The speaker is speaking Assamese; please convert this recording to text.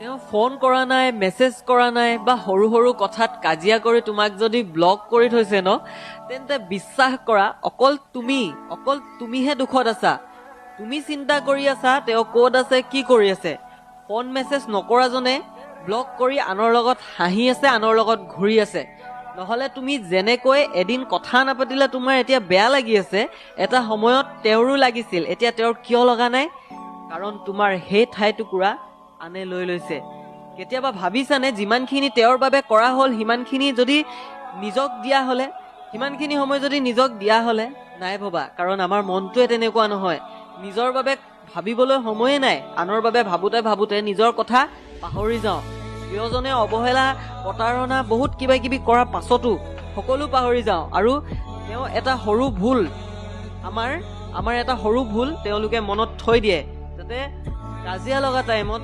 তেওঁ ফোন কৰা নাই, মেছেজ কৰা নাই বা সৰু সৰু কথাত কাজিয়া কৰি তোমাক যদি ব্লক কৰি থৈছে ন, তেন্তে বিশ্বাস কৰা অকল তুমিহে দুখত আছা। তুমি চিন্তা কৰি আছা তেওঁ ক'ত আছে, কি কৰি আছে। ফোন মেছেজ নকৰাজনে ব্লক কৰি আনৰ লগত হাঁহি আছে, আনৰ লগত ঘূৰি আছে। নহ'লে তুমি যেনেকৈ এদিন কথা নাপাতিলে তোমাৰ এতিয়া বেয়া লাগি আছে, এটা সময়ত তেওঁৰো লাগিছিল, এতিয়া তেওঁৰ কিয় লগা নাই? কাৰণ তোমাৰ সেই ঠাইটুকুৰা আনে লৈ লৈছে। কেতিয়াবা ভাবিছানে যিমানখিনি তেওঁৰ বাবে কৰা হ'ল সিমানখিনি যদি নিজক দিয়া হ'লে, সিমানখিনি সময় যদি নিজক দিয়া হ'লে? নাই ভবা, কাৰণ আমাৰ মনটোৱে তেনেকুৱা নহয়। নিজৰ বাবে ভাবিবলৈ সময়ে নাই, আনৰ বাবে ভাবোতে ভাবোতে নিজৰ কথা পাহৰি যাওঁ। প্ৰিয়জনে অৱহেলা, প্ৰতাৰণা, বহুত কিবা কিবি কৰাৰ পাছতো সকলো পাহৰি যাওঁ। আৰু তেওঁ এটা সৰু ভুল, আমাৰ এটা সৰু ভুল তেওঁলোকে মনত থৈ দিয়ে, যাতে কাজিয়া লগা টাইমত